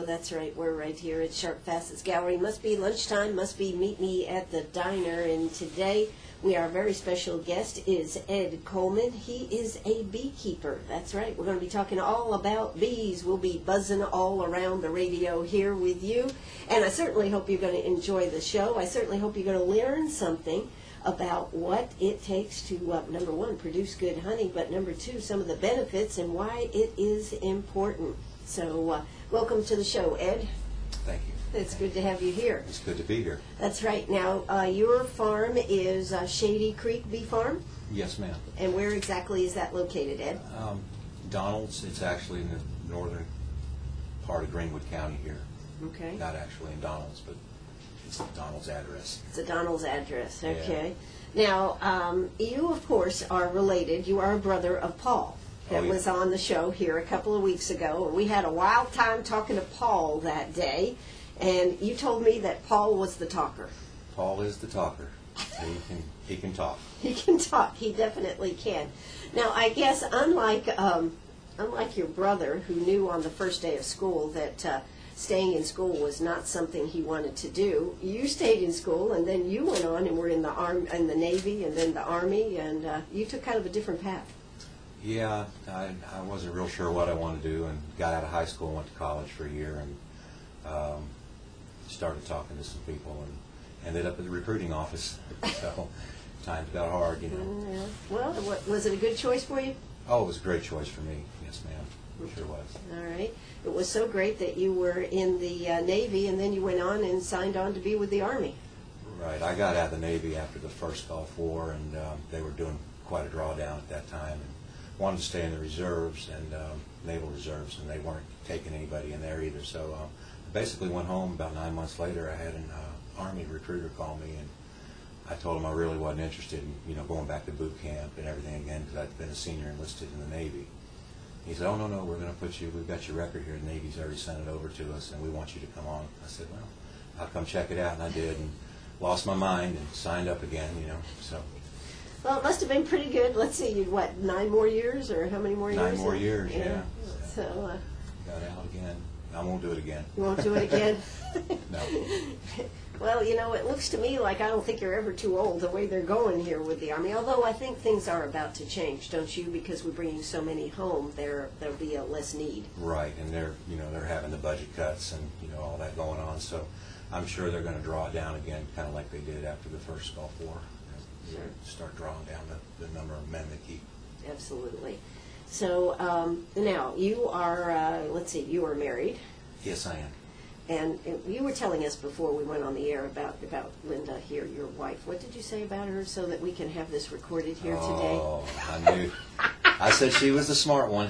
that's right. We're right here at Sharp Facets Gallery. Must be lunchtime, must be meet me at the diner. And today, our very special guest is Ed Coleman. He is a beekeeper. That's right. We're going to be talking all about bees. We'll be buzzing all around the radio here with you. And I certainly hope you're going to enjoy the show. I certainly hope you're going to learn something about what it takes to, number one, produce good honey, but number two, some of the benefits and why it is important. So, welcome to the show, Ed. Thank you. It's good to have you here. It's good to be here. That's right. Now, your farm is Shady Creek Bee Farm? Yes, ma'am. And where exactly is that located, Ed? Donald's, it's actually in the northern part of Greenwood County here. Okay. Not actually in Donald's, but it's Donald's address. It's a Donald's address, okay. Yeah. Now, you, of course, are related. You are a brother of Paul that was on the show here a couple of weeks ago. We had a wild time talking to Paul that day, and you told me that Paul was the talker. Paul is the talker. He can talk. He can talk. He definitely can. Now, I guess unlike your brother, who knew on the first day of school that staying in school was not something he wanted to do, you stayed in school, and then you went on and were in the Navy, and then the Army, and you took kind of a different path. Yeah, I wasn't real sure what I wanted to do, and got out of high school, went to college for a year, and started talking to some people, and ended up at the recruiting office. So times got hard, you know. Yeah. Well, was it a good choice for you? Oh, it was a great choice for me. Yes, ma'am. It sure was. All right. It was so great that you were in the Navy, and then you went on and signed on to be with the Army. Right. I got out of the Navy after the first Gulf War, and they were doing quite a drawdown at that time, and wanted to stay in the reserves and naval reserves, and they weren't taking anybody in there either. So I basically went home. About 9 months later, I had an Army recruiter call me, and I told him I really wasn't interested in going back to boot camp and everything again, because I'd been a senior enlisted in the Navy. He said, "Oh, no, we're going to put you, we've got your record here, the Navy's already sent it over to us, and we want you to come on." I said, "Well, I'll come check it out," and I did, and lost my mind and signed up again, so. Well, it must have been pretty good. Let's see, 9 more years, or how many more years? 9 more years, yeah. So, got out again. I won't do it again. You won't do it again? No. Well, it looks to me like I don't think you're ever too old the way they're going here with the Army, although I think things are about to change, don't you? Because we're bringing so many home, there'll be a less need. Right, and they're having the budget cuts and, all that going on, so I'm sure they're going to draw it down again, kind of like they did after the first Gulf War. Sure. Start drawing down the number of men they keep. Absolutely. So now you are, you are married. Yes, I am. And you were telling us before we went on the air about Linda here, your wife. What did you say about her so that we can have this recorded here today? Oh, I knew. I said she was the smart one.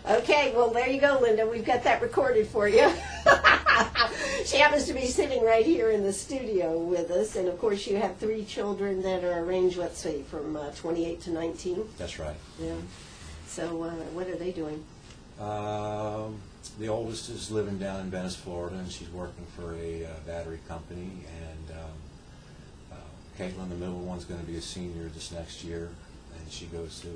Okay, well, there you go, Linda. We've got that recorded for you. She happens to be sitting right here in the studio with us. And, of course, you have 3 children that are ranged, let's see, from 28 to 19. That's right. Yeah. So what are they doing? The oldest is living down in Venice, Florida, and she's working for a battery company. And Caitlin, the middle one's going to be a senior this next year, and she goes to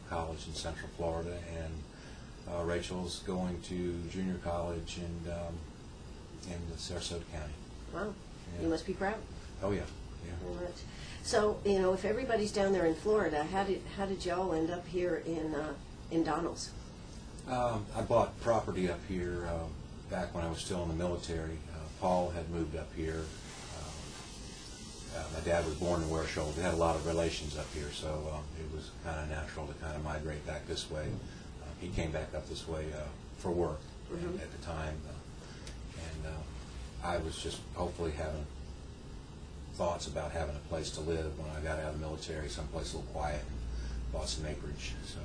college in Central Florida. And Rachel's going to junior college in Sarasota County. Wow. Yeah. You must be proud. Oh, yeah. All right. So, if everybody's down there in Florida, how did y'all end up here in Donald's? I bought property up here back when I was still in the military. Paul had moved up here. My dad was born in Ware Shoals. We had a lot of relations up here, so it was kind of natural to kind of migrate back this way. He came back up this way for work at the time, and I was just hopefully having thoughts about having a place to live when I got out of the military, someplace a little quiet, and bought some acreage. So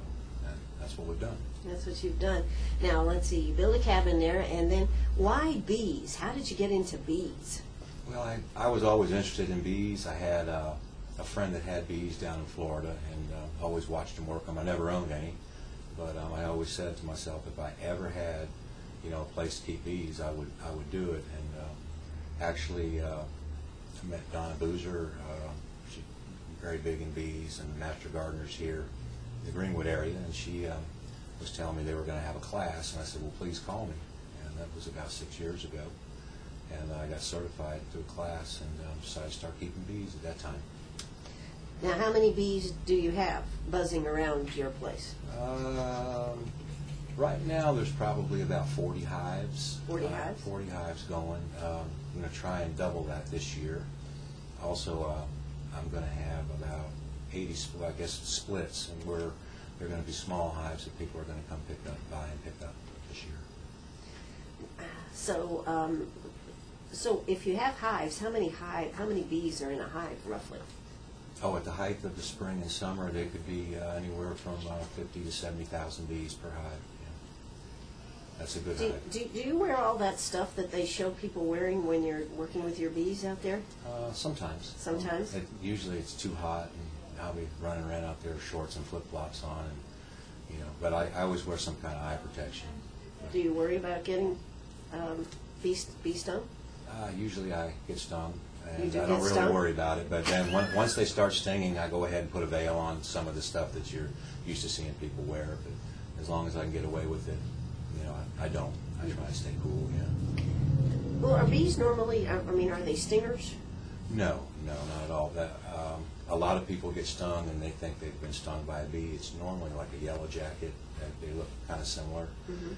that's what we've done. That's what you've done. Now, let's see, you built a cabin there, and then why bees? How did you get into bees? Well, I was always interested in bees. I had a friend that had bees down in Florida, and always watched them work them. I never owned any, but I always said to myself, if I ever had, a place to keep bees, I would do it. And actually, I met Donna Boozer. She's very big in bees and master gardeners here in the Greenwood area, and she was telling me they were going to have a class, and I said, well, please call me. And That was about 6 years ago. And I got certified through a class and decided to start keeping bees at that time. Now, how many bees do you have buzzing around your place? Right now, there's probably about 40 hives. 40 hives? 40 hives going. I'm going to try and double that this year. Also, I'm going to have about 80, I guess, splits, and they're going to be small hives that people are going to come buy and pick up this year. So if you have hives, how many bees are in a hive roughly? Oh, at the height of the spring and summer, they could be anywhere from 50 to 70,000 bees per hive. Yeah. That's a good hive. Do you wear all that stuff that they show people wearing when you're working with your bees out there? Sometimes. Sometimes? Usually it's too hot, and I'll be running around out there with shorts and flip-flops on, and but I always wear some kind of eye protection. Do you worry about getting bee stung? Usually I get stung, and You do I don't get really stung? worry about it. But then once they start stinging, I go ahead and put a veil on some of the stuff that you're used to seeing people wear. But as long as I can get away with it, I don't. I try to stay cool. Yeah. Well, are bees normally? I mean, are they stingers? No, not at all. A lot of people get stung and they think they've been stung by a bee. It's normally like a yellow jacket. They look kind of similar. Mm-hmm.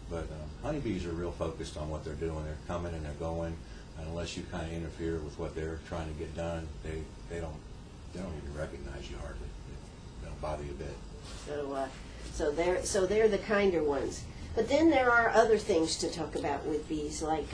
But honeybees are real focused on what they're doing. They're coming and they're going. And unless you kind of interfere with what they're trying to get done, they don't even recognize you hardly. They don't bother you a bit. So they're the kinder ones. But then there are other things to talk about with bees, like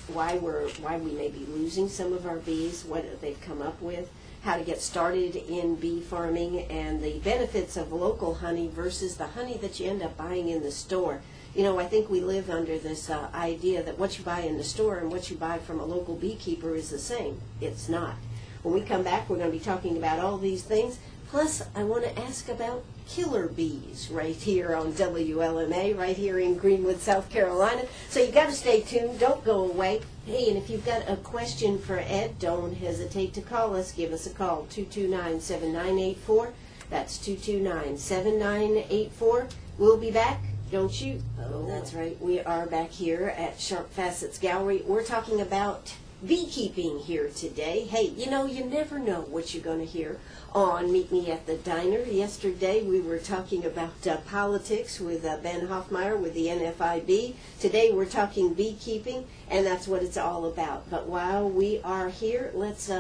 why we may be losing some of our bees, what they've come up with, how to get started in bee farming, and the benefits of local honey versus the honey that you end up buying in the store. I think we live under this idea that what you buy in the store and what you buy from a local beekeeper is the same. It's not. When we come back, we're going to be talking about all these things. Plus, I want to ask about killer bees right here on WLMA, right here in Greenwood, South Carolina. So you got to stay tuned. Don't go away. Hey, and if you've got a question for Ed, don't hesitate to call us. Give us a call, 229-7984. That's 229-7984. We'll be back. Don't shoot. Oh, that's right. We are back here at Sharp Facets Gallery. We're talking about beekeeping here today. Hey, you never know what you're going to hear on Meet Me at the Diner. Yesterday we were talking about politics with Ben Hoffmeyer with the NFIB. Today we're talking beekeeping, and that's what it's all about. But while we are here, let's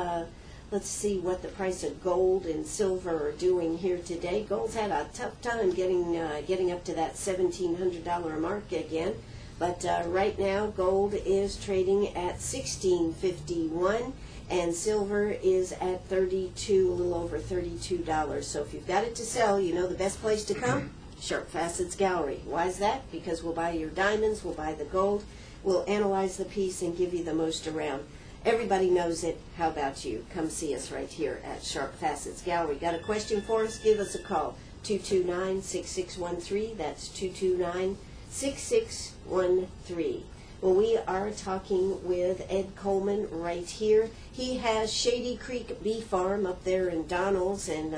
see what the price of gold and silver are doing here today. Gold's had a tough time getting up to that $1,700 mark again. But right now, gold is trading at $16.51, and silver is at a little over $32. So if you've got it to sell, the best place to come, Sharp Facets Gallery. Why is that? Because we'll buy your diamonds, we'll buy the gold, we'll analyze the piece and give you the most around. Everybody knows it. How about you? Come see us right here at Sharp Facets Gallery. Got a question for us? Give us a call, 229-6613. That's 229-6613. Well, we are talking with Ed Coleman right here. He has Shady Creek Bee Farm up there in Donalds, and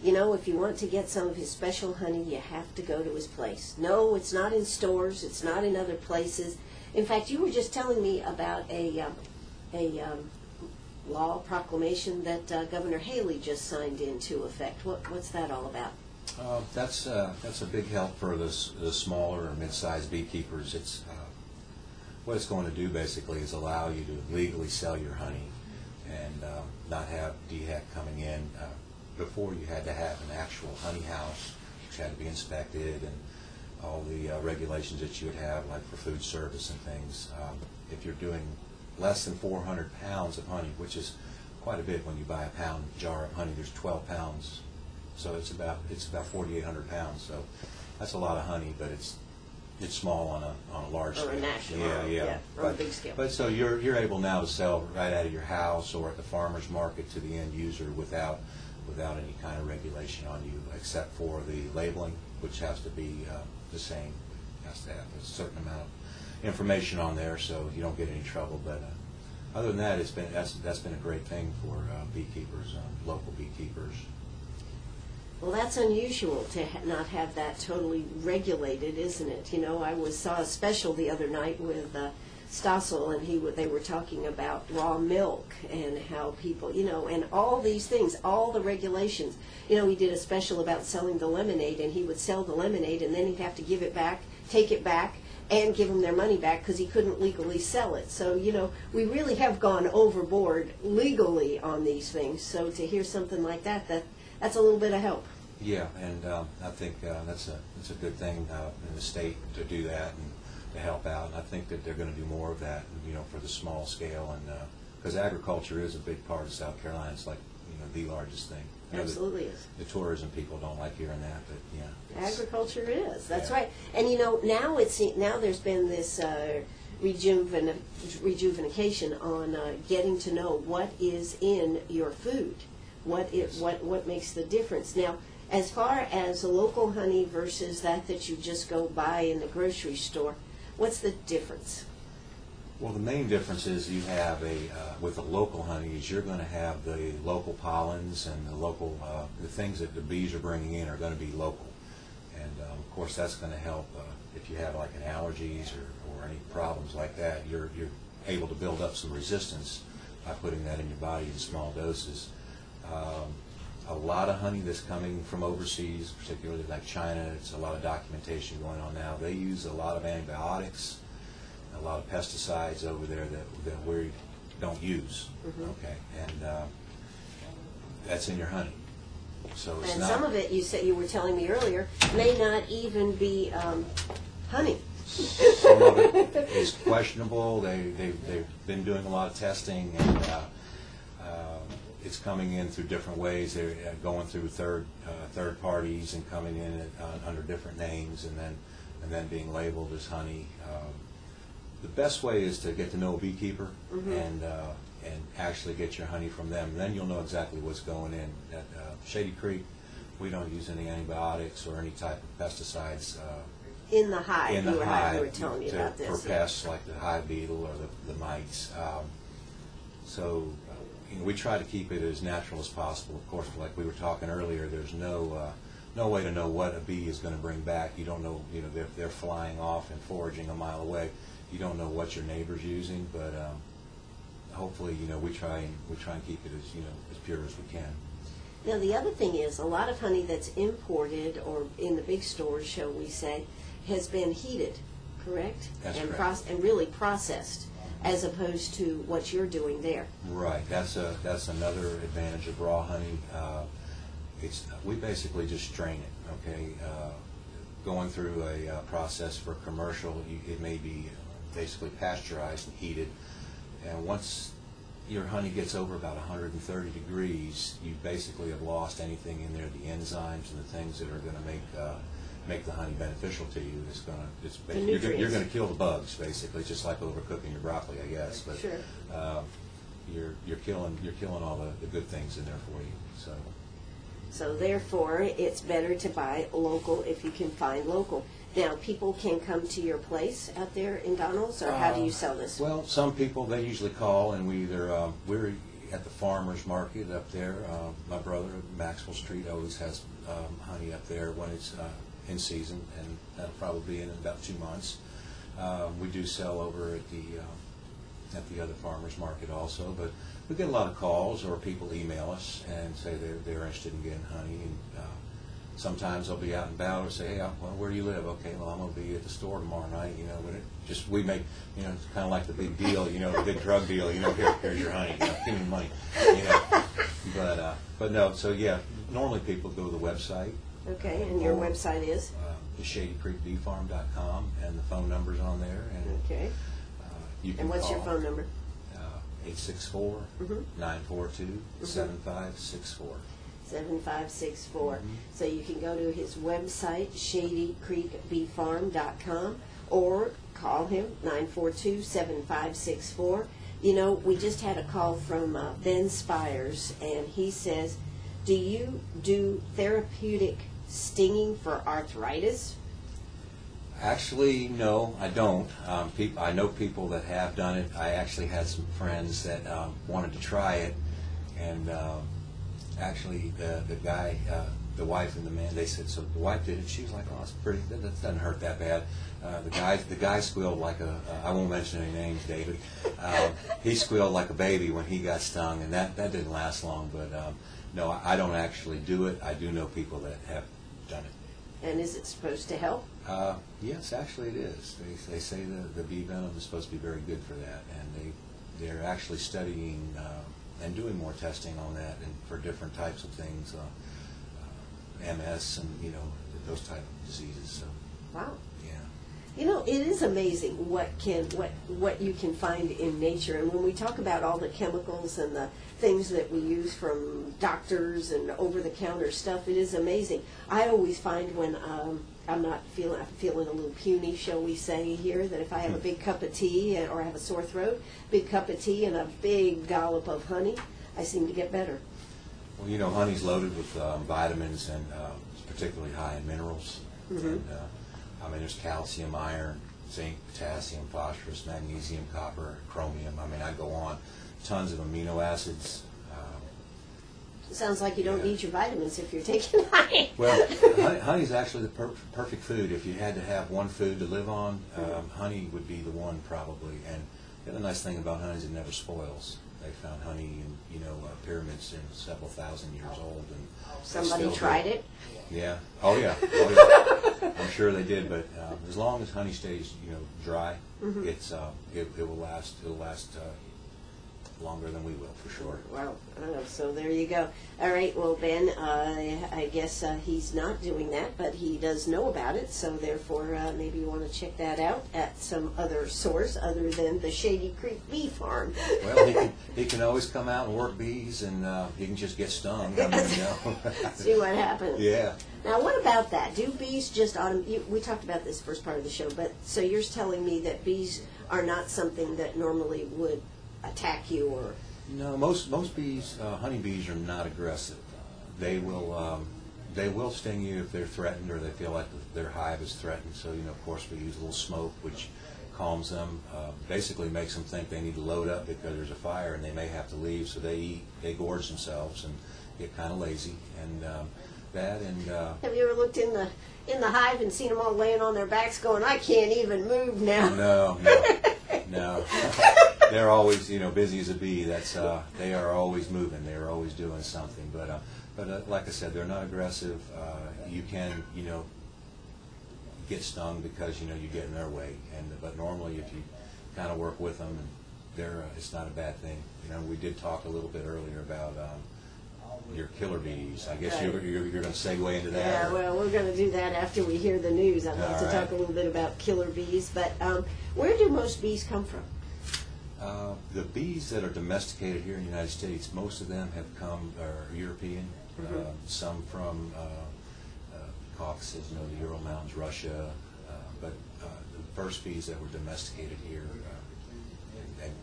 if you want to get some of his special honey, you have to go to his place. No, it's not in stores. It's not in other places. In fact, you were just telling me about a law proclamation that Governor Haley just signed into effect. What's that all about? That's a big help for the smaller or mid-sized beekeepers. It's what it's going to do basically is allow you to legally sell your honey and not have DHEC coming in. Before you had to have an actual honey house, which had to be inspected, and all the regulations that you would have, like for food service and things. If you're doing less than 400 pounds of honey, which is quite a bit when you buy a pound jar of honey. There's 12 pounds, so it's about 4,800 pounds. So that's a lot of honey, but it's small on a large scale. Or a national, yeah, or a big scale. But so you're able now to sell right out of your house or at the farmer's market to the end user without any kind of regulation on you, except for the labeling, which has to be the same. It has to have a certain amount of information on there so you don't get any trouble. But other than that, that's been a great thing for beekeepers, local beekeepers. Well, that's unusual to not have that totally regulated, isn't it? You know, saw a special the other night with Stossel, and they were talking about raw milk and how people, you know, and all these things, all the regulations. You know, he did a special about selling the lemonade, and he would sell the lemonade, and then he'd have to give it back, take it back, and give them their money back because he couldn't legally sell it. So, you know, we really have gone overboard legally on these things. So to hear something like that, that's a little bit of help. Yeah, and I think that's a good thing in the state to do that and to help out. And I think that they're going to do more of that, you know, for the small scale, and because agriculture is a big part of South Carolina. It's like, you know, the largest thing. Absolutely is. The tourism people don't like hearing that, but yeah. Agriculture is. That's Yeah. right. And you know, now there's been this rejuvenation on getting to know what is in your food, what makes the difference. Now, as far as local honey versus that you just go buy in the grocery store, what's the difference? Well, the main difference is you have with the local honey is you're going to have the local pollens and the local, the things that the bees are bringing in are going to be local. And of course that's going to help if you have like an allergies or any problems like that, you're able to build up some resistance by putting that in your body in small doses. A lot of honey that's coming from overseas, particularly like China, it's a lot of documentation going on now. They use a lot of antibiotics, a lot of pesticides over there that we don't use. Mm-hmm. Okay, and that's in your honey. So it's And not, some of it, you were telling me earlier, may not even be honey. some of it is questionable. They've been doing a lot of testing, and it's coming in through different ways. They're going through third parties and coming in under different names, and then being labeled as honey. The best way is to get to know a beekeeper. Mm-hmm. and actually get your honey from them. Then you'll know exactly what's going in. At Shady Creek, we don't use any antibiotics or any type of pesticides In the hive, in the you hive were telling me about this. for pests like the hive beetle or the mites. So you know, we try to keep it as natural as possible. Of course, like we were talking earlier, there's no way to know what a bee is going to bring back. You don't know, you know, they're flying off and foraging a mile away. You don't know what your neighbor's using, but hopefully, you know, we try and keep it as, you know, as pure as we can. Now, the other thing is, a lot of honey that's imported or in the big stores, shall we say, has been heated, correct? That's and correct. And really processed, as opposed to what you're doing there. Right. That's another advantage of raw honey. We basically just strain it. Okay. Going through a process for commercial, it may be basically pasteurized and heated, and once your honey gets over about 130 degrees, you basically have lost anything in there, the enzymes and the things that are going to make the honey beneficial to you. You're going to kill the bugs, basically, just like overcooking your broccoli, I guess. But Sure. You're killing all the good things in there for you. So therefore, it's better to buy local if you can find local. Now, people can come to your place out there in Donalds, or how do you sell this? Well, some people, they usually call, and we're at the farmer's market up there. My brother at Maxwell Street always has honey up there when it's in season, and that'll probably be in about 2 months. We do sell over at the other farmer's market also, but we get a lot of calls, or people email us and say they're interested in getting honey. And sometimes they'll be out and about or say, hey, well, where do you live? Okay, well, I'm going to be at the store tomorrow night. You know, but we make, you know, it's kind of like the big deal, you know, the big drug deal. You know, here's your honey. You know, give me the money. You know, but no. So yeah, normally people go to the website. Okay, and your website is? The ShadyCreekBeeFarm.com, and the phone number's on there. And Okay. you can And what's call your phone number? 864-942-7564. 7564. So you can go to his website, ShadyCreekBeeFarm.com, or call him, 942-7564. You know, we just had a call from Ben Spires, and he says, do you do therapeutic stinging for arthritis? Actually, no, I don't. I know people that have done it. I actually had some friends that wanted to try it, and actually the guy the wife and the man, they said, so the wife did it. She was like, oh, it's pretty, that doesn't hurt that bad. The guy squealed like I won't mention any names, David. He squealed like a baby when he got stung, and that didn't last long. But no, I don't actually do it. I do know people that have done it. And is it supposed to help? Yes, actually it is. They say the bee venom is supposed to be very good for that, and they're actually studying and doing more testing on that and for different types of things, MS and those type of diseases. So, wow. Yeah. It is amazing what you can find in nature. And when we talk about all the chemicals and the things that we use from doctors and over-the-counter stuff, it is amazing. I always find when I'm feeling a little puny, shall we say here, that if I have a big cup of tea or I have a sore throat, big cup of tea and a big dollop of honey, I seem to get better. Well, honey's loaded with vitamins and particularly high in minerals. Mm-hmm. And, there's calcium, iron, zinc, potassium, phosphorus, magnesium, copper, chromium. I go on. Tons of amino acids. Sounds like you don't need your vitamins if you're taking honey. Well, honey's actually the perfect food. If you had to have one food to live on, honey would be the one probably. And the other nice thing about honey is it never spoils. They found honey in pyramids in several thousand years old, and somebody tried it. Yeah. Oh yeah. I'm sure they did. But as long as honey stays, dry, Mm-hmm. it will last. It'll last longer than we will, for sure. Wow. So there you go. All right. Well, Ben, I guess he's not doing that, but he does know about it. So therefore, maybe you want to check that out at some other source other than the Shady Creek Bee Farm. Well, he can always come out and work bees, and he can just get stung. See what happens. Yeah. Now, what about that? Do bees just we talked about this first part of the show, but so you're telling me that bees are not something that normally would attack you, or? No, most bees, honeybees, are not aggressive. They will sting you if they're threatened or they feel like their hive is threatened. So of course we use a little smoke, which calms them. Basically makes them think they need to load up because there's a fire and they may have to leave. So they gorge themselves and get kind of lazy, and that and. Have you ever looked in the hive and seen them all laying on their backs, going, "I can't even move now"? No. They're always, busy as a bee. They are always moving. They are always doing something. But like I said, they're not aggressive. You can, get stung because you get in their way. But normally, if you kind of work with them, and it's not a bad thing. We did talk a little bit earlier about your killer bees. I guess right. you're going to segue into that. Yeah, well, we're going to do that after we hear the news. I'd like to All talk right. a little bit about killer bees. But where do most bees come from? The bees that are domesticated here in the United States, most of them are European. Mm-hmm. Some from Caucasus, the Ural Mountains, Russia. But the first bees that were domesticated here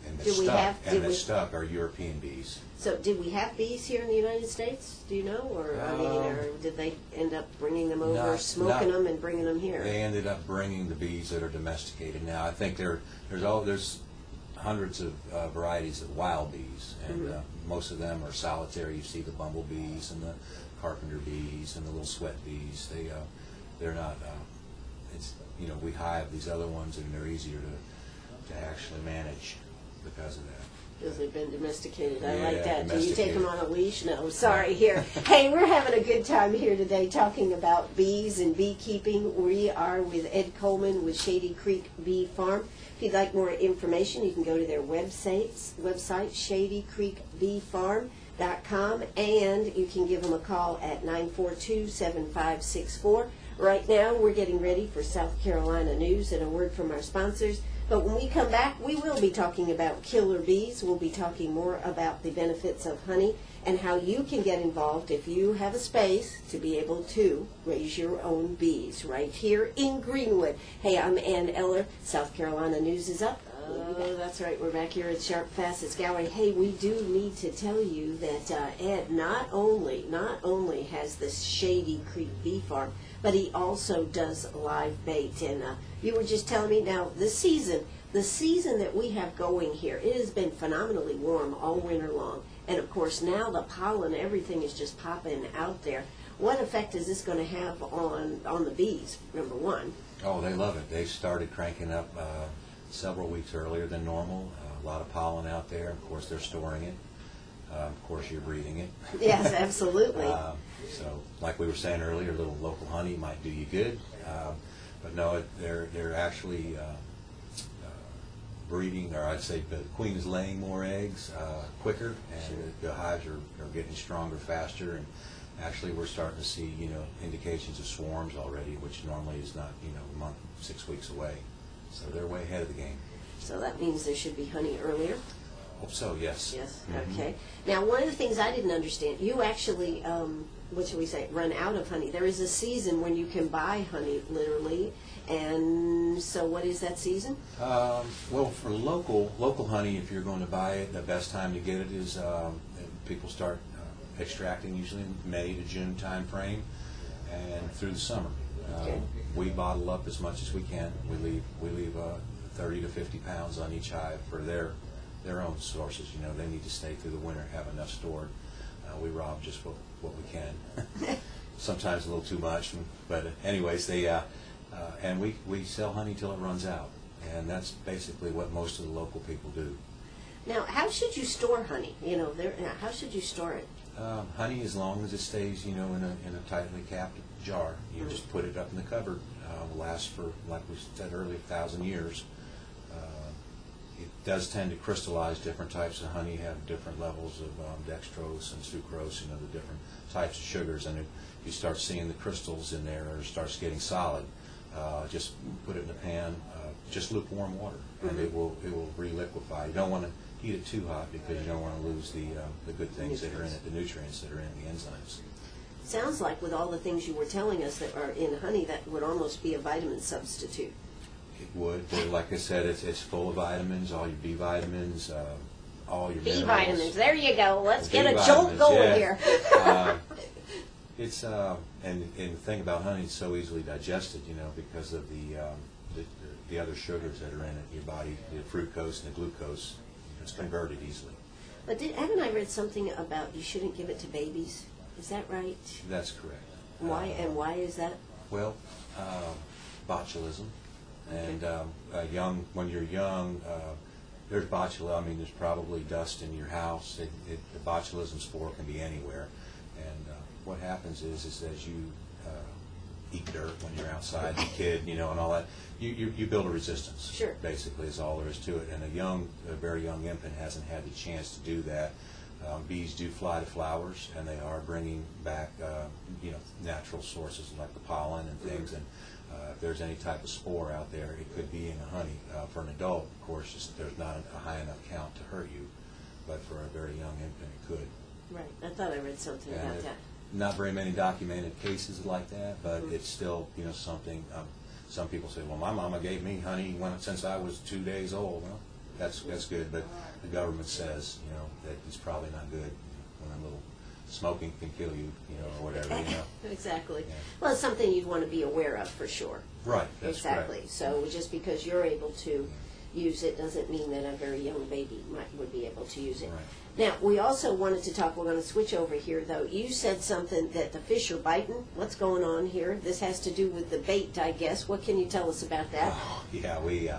and that stuck are European bees. So did we have bees here in the United States? Do you know? Or or did they end up bringing them over, smoking them, and bringing them here? They ended up bringing the bees that are domesticated. Now, I think there's hundreds of varieties of wild bees, and most of them are solitary. You see the bumblebees and the carpenter bees and the little sweat bees. They're not. We hive these other ones, and they're easier to actually manage because of that. Because they've been domesticated. I Yeah, like that. Do you take domesticated. them on a leash? No, sorry. Here. Hey, we're having a good time here today talking about bees and beekeeping. We are with Ed Coleman with Shady Creek Bee Farm. If you'd like more information, you can go to their website, shadycreekbeefarm.com, and you can give them a call at 942-7564. Right now, we're getting ready for South Carolina news and a word from our sponsors. But when we come back, we will be talking about killer bees. We'll be talking more about the benefits of honey and how you can get involved if you have a space to be able to raise your own bees right here in Greenwood. Hey, I'm Ann Eller. South Carolina news is up. Oh, that's right. We're back here at Sharp Facets Gallery. Hey, we do need to tell you that Ed not only has this Shady Creek Bee Farm, but he also does live bait. And you were just telling me now, the season that we have going here, it has been phenomenally warm all winter long. And of course now the pollen, everything is just popping out there. What effect is this going to have on the bees, number one? Oh, they love it. They started cranking up several weeks earlier than normal. A lot of pollen out there. Of course, they're storing it. Of course, you're breeding it. Yes, absolutely. So, like we were saying earlier, a little local honey might do you good. But no, they're actually breeding, or I'd say the queen is laying more eggs quicker, and the hives are getting stronger faster. And actually, we're starting to see indications of swarms already, which normally is not a month, 6 weeks away. So they're way ahead of the game. So that means there should be honey earlier. Hope so. Yes. Yes. Mhm. Okay. Now, one of the things I didn't understand, you actually, what should we say, run out of honey. There is a season when you can buy honey, literally. And so, what is that season? Well, for local honey, if you're going to buy it, the best time to get it is people start extracting usually in May to June time frame, and through the summer. Okay. We bottle up as much as we can. We leave 30 to 50 pounds on each hive for their own sources. They need to stay through the winter, have enough stored. We rob just what we can. Sometimes a little too much, but anyways, and we sell honey till it runs out, and that's basically what most of the local people do. Now, how should you store honey? How should you store it? Honey, as long as it stays, in a tightly capped jar, you just put it up in the cupboard. Will last for, like we said earlier, 1,000 years. It does tend to crystallize. Different types of honey have different levels of dextrose and sucrose, the different types of sugars, and if you start seeing the crystals in there, or it starts getting solid, just put it in a pan, just lukewarm water, and it will re-liquefy. You don't want to heat it too hot because you don't want to lose the good things that are in it, the nutrients that are in the enzymes. Sounds like with all the things you were telling us that are in honey, that would almost be a vitamin substitute. It would. Like I said, it's full of vitamins, all your B vitamins, all your B minerals. vitamins, there you go. Let's B get a vitamins, jolt going yeah. here. It's and the thing about honey, it's so easily digested, because of the other sugars that are in it. Your body, the fructose and the glucose, it's converted easily. But haven't I read something about you shouldn't give it to babies? Is that right? That's correct. Why and why is that? Well, botulism, and when you're young, there's botulism. I mean, there's probably dust in your house. The botulism spore can be anywhere, and what happens is as you eat dirt when you're outside, a kid, and all that, you build a resistance. Sure. Basically, is all there is to it. And a very young infant hasn't had the chance to do that. Bees do fly to flowers, and they are bringing back, natural sources like the pollen and things. And if there's any type of spore out there, it could be in the honey. For an adult, of course, there's not a high enough count to hurt you, but for a very young infant, it could. Right. I thought I read something And about that. Not very many documented cases like that, but it's still, something. Some people say, well, my mama gave me honey since I was 2 days old. Well, that's good, but the government says, that it's probably not good when a little smoking can kill you, or whatever, Exactly. Yeah. Well, it's something you'd want to be aware of for sure. Right, that's exactly. correct. So just because you're able to use it doesn't mean that a very young baby would be able to use it. Right. Now, we also wanted to talk, we're going to switch over here though. You said something that the fish are biting. What's going on here? This has to do with the bait, I guess. What can you tell us about that? Yeah, we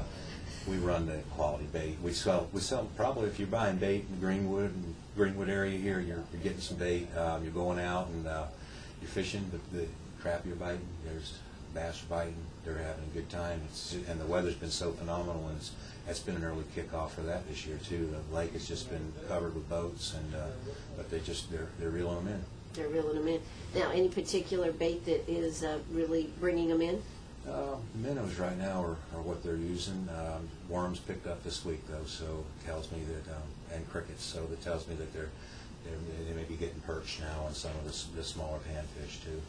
run the quality bait. We sell probably, if you're buying bait in Greenwood area here, you're getting some bait. You're going out and you're fishing, but the crap you're biting, there's bass are biting. They're having a good time. And the weather's been so phenomenal, and it's been an early kickoff for that this year too. The lake has just been covered with boats, and but they're reeling them in. They're reeling them in. Now, any particular bait that is really bringing them in? Minnows right now are what they're using. Worms picked up this week though, so it tells me that, and crickets. So that tells me that they may be getting perched now on some of the smaller panfish too.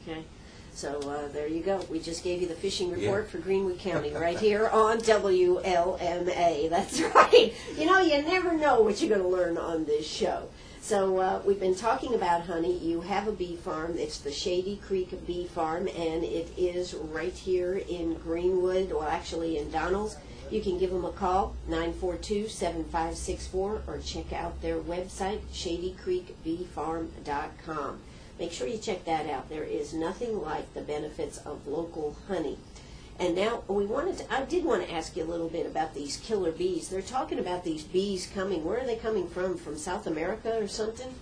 Okay. So there you go. We just gave you the fishing report Yeah. for Greenwood County right here on WLMA. That's right. You never know what you're going to learn on this show. So we've been talking about honey. You have a bee farm. It's the Shady Creek Bee Farm, and it is right here in Greenwood, well, actually in Donalds. You can give them a call, 942-7564, or check out their website, shadycreekbeefarm.com. Make sure you check that out. There is nothing like the benefits of local honey. And now I did want to ask you a little bit about these killer bees. They're talking about these bees coming. Where are they coming from? From South America or something?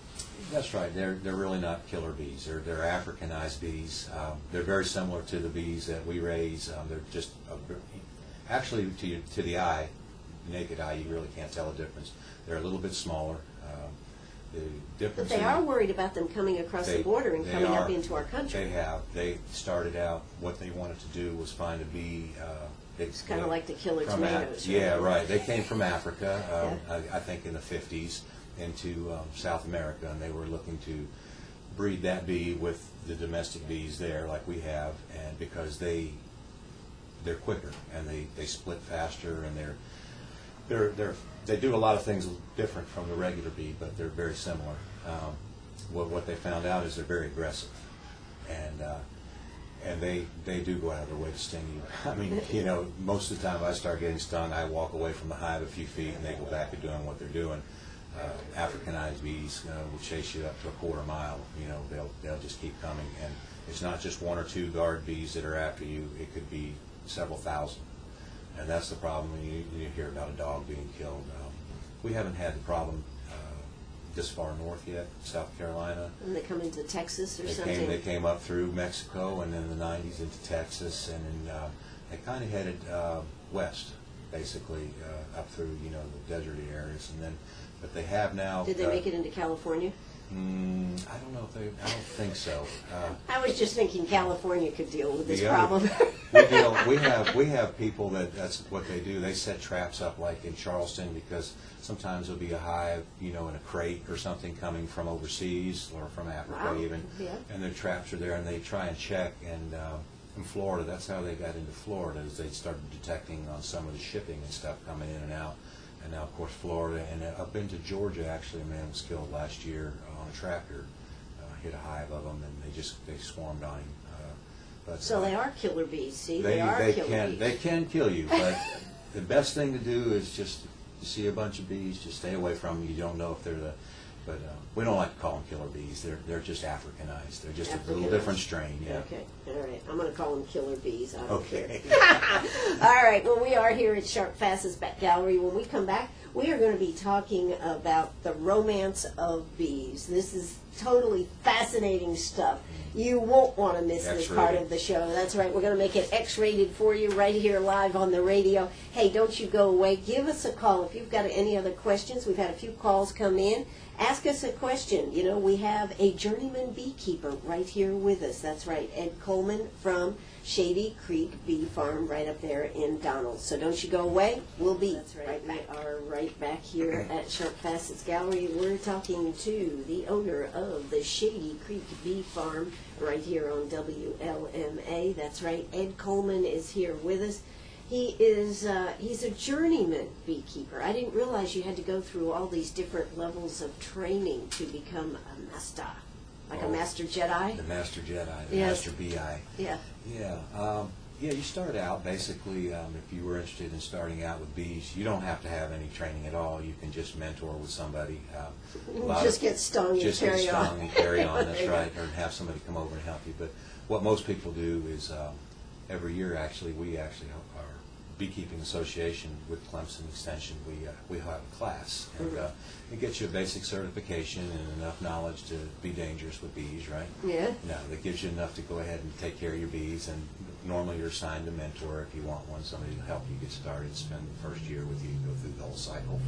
That's right. They're really not killer bees. They're Africanized bees. They're very similar to the bees that we raise. They're just actually to the eye, naked eye, you really can't tell a difference. They're a little bit smaller. The difference. But they are worried about them coming across the border and coming up into our country. They started out, what they wanted to do was find a bee. It's kind of like the killer tomatoes. Yeah, right. They came from Africa, I think in the 50s, into South America, and they were looking to breed that bee with the domestic bees there, like we have, and because they're quicker and they split faster, and they do a lot of things different from the regular bee, but they're very similar. What they found out is they're very aggressive, and they do go out of their way to sting you. I mean, most of the time if I start getting stung, I walk away from the hive a few feet, and they go back to doing what they're doing. Africanized bees will chase you up to a quarter mile. They'll just keep coming, and it's not just one or two guard bees that are after you. It could be several thousand. And that's the problem when you hear about a dog being killed. We haven't had the problem this far north yet, South Carolina. And they come into Texas or something? They came up through Mexico, and then in the 90s into Texas, and then they kind of headed west, basically, up through the deserty areas, and then. But they have now. Did they make it into California? I don't know if they. I don't think so. I was just thinking California could deal with this problem. We have people that's what they do. They set traps up like in Charleston, because sometimes there'll be a hive, in a crate or something coming from overseas or from Africa even, and their traps are there, and they try and check. And in Florida, that's how they got into Florida, is they started detecting on some of the shipping and stuff coming in and out. And now, of course, Florida, and up into Georgia, actually, a man was killed last year on a tractor, hit a hive of them, and they swarmed on him. So they are killer bees, see? They bees. They can kill you, but the best thing to do is just to see a bunch of bees, just stay away from them. You don't know if they're but we don't like to call them killer bees. They're just Africanized. They're just a little different strain, yeah. Okay, all right. I'm going to call them killer bees. I don't care. Okay. All right, well, we are here at Sharp Fastest Bat Gallery. When we come back, we are going to be talking about the romance of bees. This is totally fascinating stuff. You won't want to miss this part of the show. That's right. We're going to make it X-rated for you right here live on the radio. Hey, don't you go away. Give us a call if you've got any other questions. We've had a few calls come in. Ask us a question. We have a journeyman beekeeper right here with us. That's right, Ed Coleman from Shady Creek Bee Farm right up there in Donald. So don't you go away. We'll be right back here at Sharp Fastest Gallery. We're talking to the owner of the Shady Creek Bee Farm right here on WLMA. That's right, Ed Coleman is here with us. He's a journeyman beekeeper. I didn't realize you had to go through all these different levels of training to become a master, like a master Jedi. The master Jedi, the master BI. Yeah. Yeah. You start out basically, if you were interested in starting out with bees, you don't have to have any training at all. You can just mentor with somebody. Just get stung and carry on. Just get stung and carry on, that's right, or have somebody come over and help you. But what most people do is every year, actually, our beekeeping association with Clemson Extension, we have a class, and it gets you a basic certification and enough knowledge to be dangerous with bees, right? Yeah. No, that gives you enough to go ahead and take care of your bees, and normally you're assigned a mentor if you want one, somebody to help you get started, spend the first year with you, go through the whole cycle.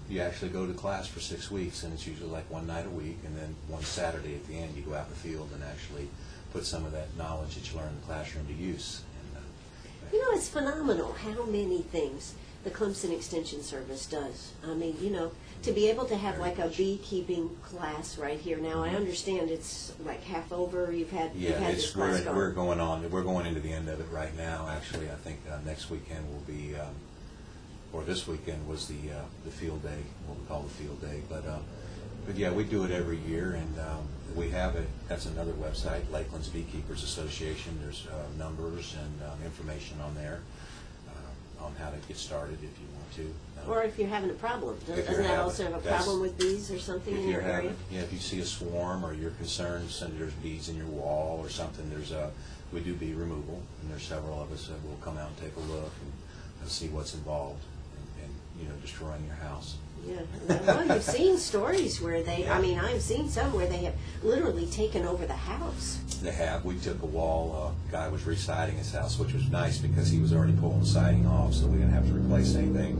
You actually go to class for 6 weeks, and it's usually like one night a week, and then one Saturday at the end you go out in the field and actually put some of that knowledge that you learn in the classroom to use. And, it's phenomenal how many things the Clemson Extension Service does. I mean, to be able to have like a beekeeping class right here. Now, I understand it's like half over. You've had this class going. We're going into the end of it right now. Actually, I think next weekend will be, or this weekend was the field day, what we call the field day. But yeah, we do it every year, and we have it. That's another website, Lakeland's Beekeepers Association. There's numbers and information on there. on how to get started if you want to. Or if you're having a problem. Doesn't that also have a problem with bees or something in your area? If you see a swarm or you're concerned, there's bees in your wall or something, we do bee removal, and there's several of us that will come out and take a look and see what's involved in destroying your house. Yeah. Well, you've seen stories where I've seen some where they have literally taken over the house. They have. We took a wall, a guy was re-siding his house, which was nice because he was already pulling the siding off, so we didn't have to replace anything.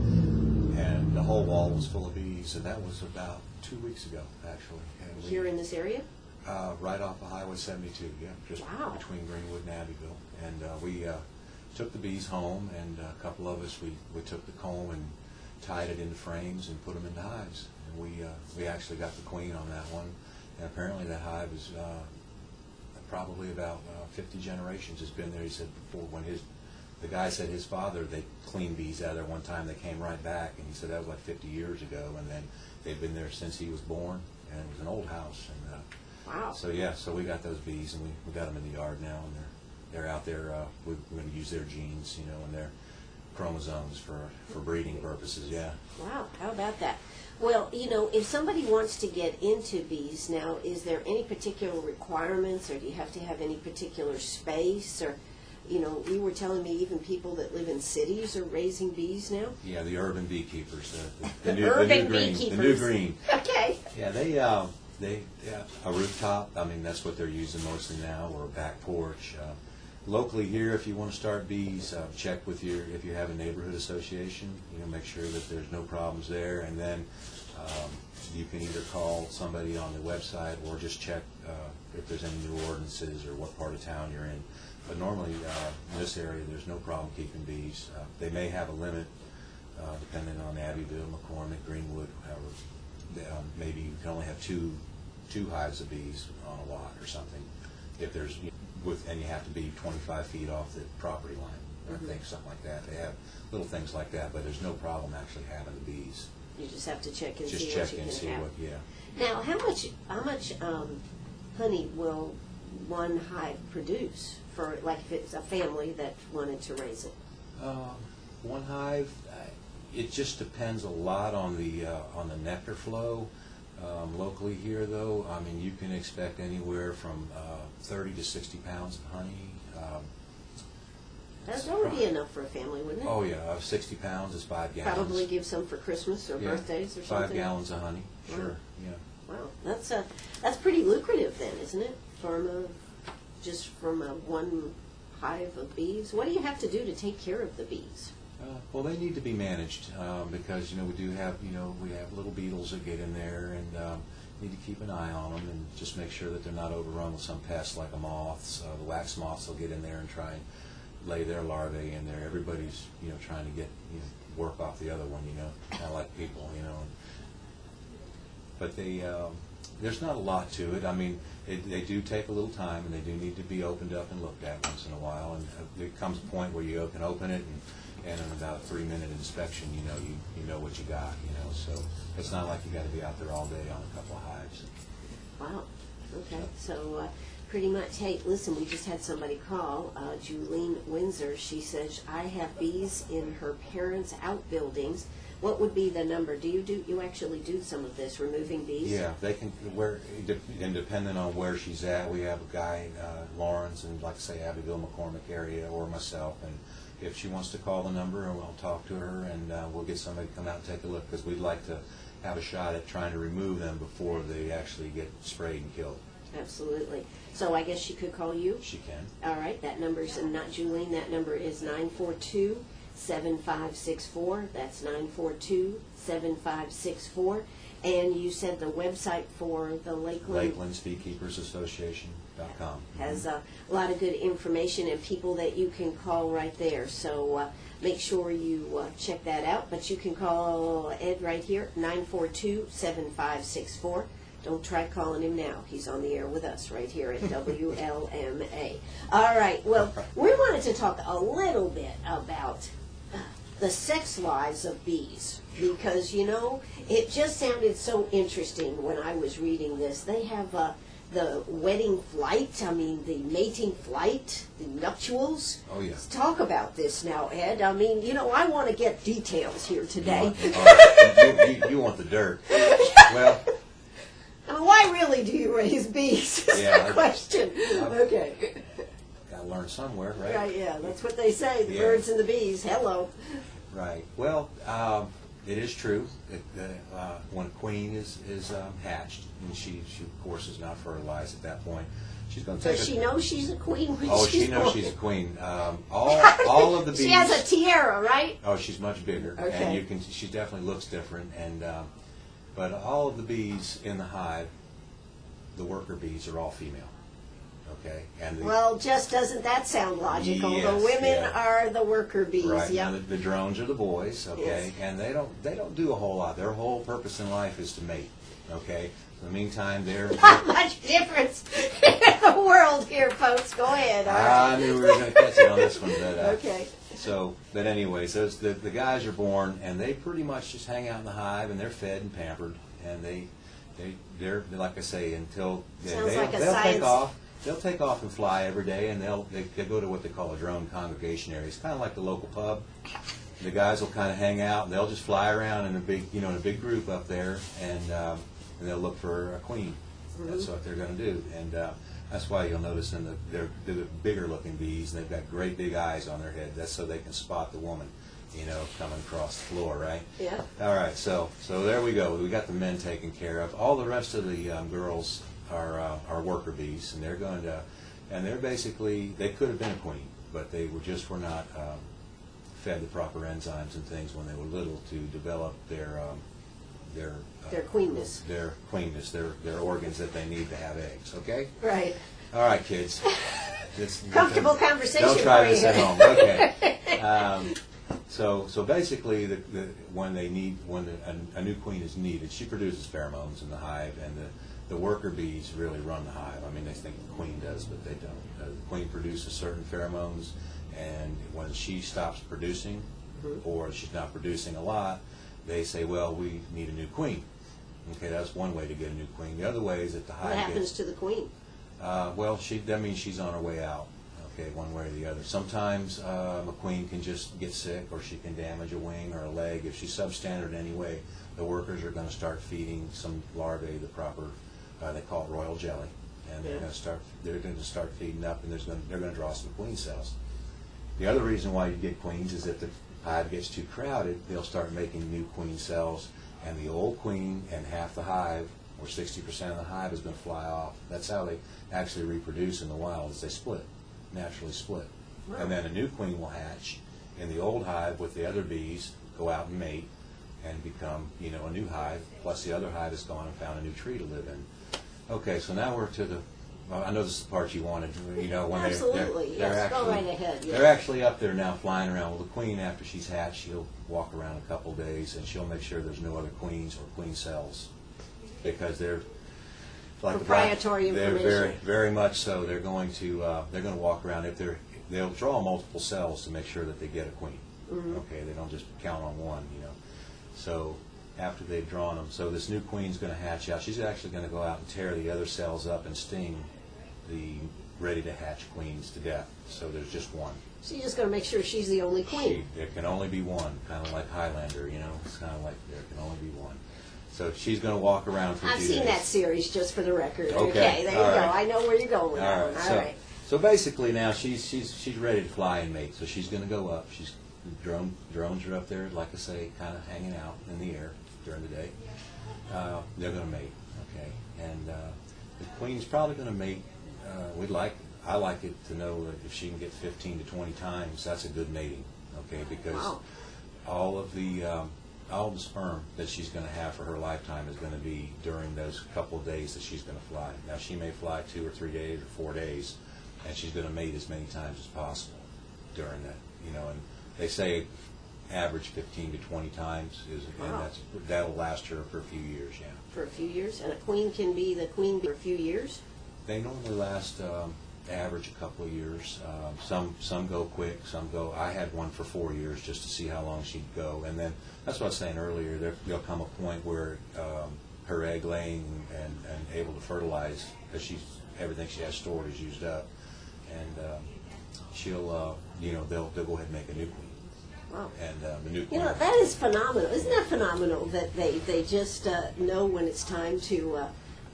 And the whole wall was full of bees, and that was about 2 weeks ago, actually. And Here in this area? Right off of Highway 72, yeah, just Wow. between Greenwood and Abbeville. And we took the bees home, and a couple of us, we took the comb and tied it into frames and put them into hives. And we actually got the queen on that one. And apparently that hive is probably about 50 generations. It's been there. He said before the guy said his father, they cleaned bees out of there one time. They came right back, and he said that was like 50 years ago. And then they've been there since he was born, and it was an old house. And wow. So we got those bees, and we got them in the yard now, and they're out there. We're going to use their genes, and their chromosomes for breeding purposes. Yeah. Wow. How about that? Well, if somebody wants to get into bees now, is there any particular requirements, or do you have to have any particular space, or you were telling me even people that live in cities are raising bees now? Yeah, the urban beekeepers. The urban beekeepers. The new green. Okay. Yeah, they a rooftop. I mean, that's what they're using mostly now, or a back porch. Locally here, if you want to start bees, check with if you have a neighborhood association. Make sure that there's no problems there, and then you can either call somebody on the website or just check if there's any new ordinances or what part of town you're in. But normally in this area, there's no problem keeping bees. They may have a limit depending on Abbeville, McCormick, Greenwood, however. Maybe you can only have two hives of bees on a lot or something. If there's and you have to be 25 feet off the property line, I think, something like that. They have little things like that, but there's no problem actually having the bees. You just have to check and Just see check what you and can see have. Yeah. Now, how much honey will one hive produce for, like, if it's a family that wanted to raise it? One hive, it just depends a lot on the nectar flow. Locally here, though, I mean, you can expect anywhere from 30 to 60 pounds of honey. That would be enough for a family, wouldn't it? Oh, yeah. 60 pounds is 5 gallons. Probably give some for Christmas or birthdays or something. 5 gallons of honey, sure, yeah. Wow, that's pretty lucrative then, isn't it? Just from one hive of bees. What do you have to do to take care of the bees? Well, they need to be managed because we do have we have little beetles that get in there, and need to keep an eye on them and just make sure that they're not overrun with some pests like the moths. The wax moths will get in there and try and lay their larvae in there. Everybody's trying to get work off the other one, kind of like people, But there's not a lot to it. I mean, they do take a little time, and they do need to be opened up and looked at once in a while. And there comes a point where you can open it, and in about a 3-minute inspection, you know what you got. So it's not like you got to be out there all day on a couple of hives. Wow. Okay. So pretty much, hey, listen, we just had somebody call, Julene Windsor. She says, I have bees in her parents' outbuildings. What would be the number? You actually do some of this, removing bees? Yeah, they can, and depending on where she's at, we have a guy, Lawrence, and like I say, Abbeville, McCormick area, or myself, and if she wants to call the number, and I'll talk to her, and we'll get somebody to come out and take a look, because we'd like to have a shot at trying to remove them before they actually get sprayed and killed. Absolutely. So I guess she could call you? She can. All right, that number's not Julene, that number is 942-7564. That's 942-7564. And you said the website for the Lakeland... LakelandsBeekeepersAssociation.com. Has a lot of good information and people that you can call right there. So make sure you check that out. But you can call Ed right here, 942-7564. Don't try calling him now. He's on the air with us right here at WLMA. All right. Well, we wanted to talk a little bit about the sex lives of bees because, it just sounded so interesting when I was reading this. They have the wedding flight, I mean, the mating flight, the nuptials. Oh, yeah. Let's talk about this now, Ed. I mean, you know, I want to get details here today. You want the dirt. Well, I mean, why really do you raise bees? Is Yeah, the question. Okay. got to learn somewhere, right? Right, yeah, that's what they say, the Yeah. birds and the bees. Hello. Right. Well, it is true that when a queen is hatched, and she of course is not fertilized at that point, she's going to take. Does she know she's a queen when Oh, she's she knows born? she's a queen. All of the bees. She has a tiara, right? Oh, she's much bigger, Okay. and you can. She definitely looks different, and but all of the bees in the hive, the worker bees, are all female. Okay, and the, Well, just doesn't that sound logical? The Yes, women yeah. are the worker bees. right Yeah. now the drones are the boys. Okay, Yes. and they don't do a whole lot. Their whole purpose in life is to mate. Okay, in the meantime, they're. Not much difference in the world here, folks. Go ahead. all right. I knew we were going to catch it on this one, but Okay. So, but anyway, so it's the guys are born, and they pretty much just hang out in the hive, and they're fed and pampered, and they're like I say, until Sounds like a they'll science. take off. They'll take off and fly every day, and they go to what they call a drone congregation area. It's kind of like the local pub. The guys will kind of hang out, and they'll just fly around in a big group up there, and they'll look for a queen. That's what they're going to do, and that's why you'll notice they're the bigger looking bees, and they've got great big eyes on their head. That's so they can spot the woman, coming across the floor, right? Yeah. All right, so there we go. We got the men taken care of. All the rest of the girls are worker bees, and they're basically, they could have been a queen, but they were not fed the proper enzymes and things when they were little to develop their queenness. their queenness, their organs that they need to have eggs. Okay. Right. All right, kids. Comfortable conversation. Don't try for this you. at home. Okay. So basically, when a new queen is needed, she produces pheromones in the hive, and the worker bees really run the hive. I mean, they think the queen does, but they don't. The queen produces certain pheromones, and when she stops producing, or she's not producing a lot, they say, well, we need a new queen. Okay, that's one way to get a new queen. The other way is that the hive What happens to the queen? well, that means she's on her way out, okay, one way or the other. Sometimes a queen can just get sick, or she can damage a wing or a leg. If she's substandard anyway, the workers are going to start feeding some larvae the proper, they call it royal jelly, and they're going to start feeding up, and they're going to draw some queen cells. The other reason why you get queens is that the hive gets too crowded, they'll start making new queen cells, and the old queen and half the hive, or 60% of the hive, is going to fly off. That's how they actually reproduce in the wild, is they split, naturally split. Wow. And then a new queen will hatch in the old hive with the other bees, go out and mate, and become, a new hive, plus the other hive has gone and found a new tree to live in. Okay, so now we're to I know this is the part you wanted, when Absolutely, they're yes, go actually, right ahead. Yeah. they're actually up there now flying around. Well, the queen, after she's hatched, she'll walk around a couple days, and she'll make sure there's no other queens or queen cells, because they're like Proprietary they're information. very much so. They're going to walk around. They'll draw multiple cells to make sure that they get a queen. Okay, they don't just count on one, So after they've drawn them, so this new queen's going to hatch out. She's actually going to go out and tear the other cells up and sting the ready-to-hatch queens to death. So there's just one. She's just going to make sure she's the only queen. There can only be one, kind of like Highlander, It's kind of like there can only be one. So she's going to walk around for a I've few seen days. that series, just for the record. Okay, there you all go. right. I know where you're going with that one. All right. So basically now she's ready to fly and mate. So she's going to go up. Drones are up there, like I say, kind of hanging out in the air during the day. They're going to mate, okay? And the queen's probably going to mate. I like it to know that if she can get 15 to 20 times, that's a good mating, okay? Because Wow. all of the sperm that she's going to have for her lifetime is going to be during those couple of days that she's going to fly. Now, she may fly 2 or 3 days or 4 days, and she's going to mate as many times as possible during that, and they say average 15 to 20 times, Wow. and that'll last her for a few years, yeah. For a few years? And a queen can be the queen for a few years? They normally last average a couple of years. Some go quick, some go. I had one for 4 years just to see how long she'd go, and then that's what I was saying earlier. There'll come a point where her egg laying and able to fertilize, because everything she has stored is used up, and she'll they'll go ahead and make a new queen. Wow. And the new You queen. know, that is phenomenal. Isn't that phenomenal that they just know when it's time to,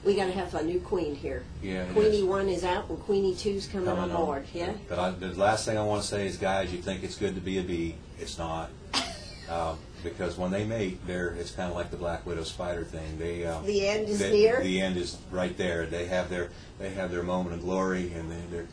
we got to have a new queen here. Yeah, it Queenie is. 1 is out and Queenie 2's coming on board, yeah? But the last thing I want to say is, guys, you think it's good to be a bee. It's not. Because when they mate, it's kind of like the black widow spider thing. The end is near? The end is right there. They have their moment of glory, and they're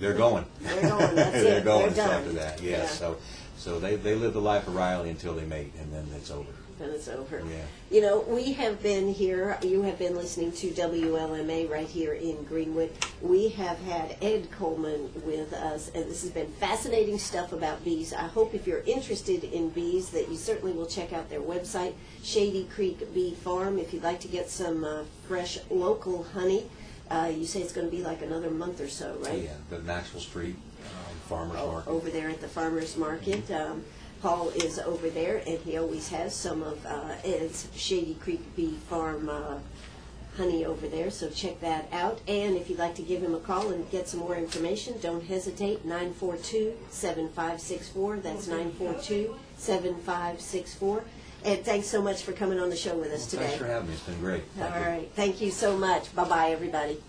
they're going. They're going, that's They're it. going They're done. after that, yes. Yeah. So they live the life of Riley until they mate, and then it's over. Then it's over. Yeah. You know, we have been here, you have been listening to WLMA right here in Greenwood. We have had Ed Coleman with us, and this has been fascinating stuff about bees. I hope if you're interested in bees that you certainly will check out their website, Shady Creek Bee Farm, if you'd like to get some fresh local honey. You say it's going to be like another month or so, right? Yeah, the Maxwell Street Farmers Market. Over there at the farmers market. Paul is over there, and he always has some of Ed's Shady Creek Bee Farm honey over there, so check that out. And if you'd like to give him a call and get some more information, don't hesitate, 942-7564. That's 942-7564. And thanks so much for coming on the show with us today. Thanks for having me. It's been great. All right. Thank you so much. Bye-bye, everybody.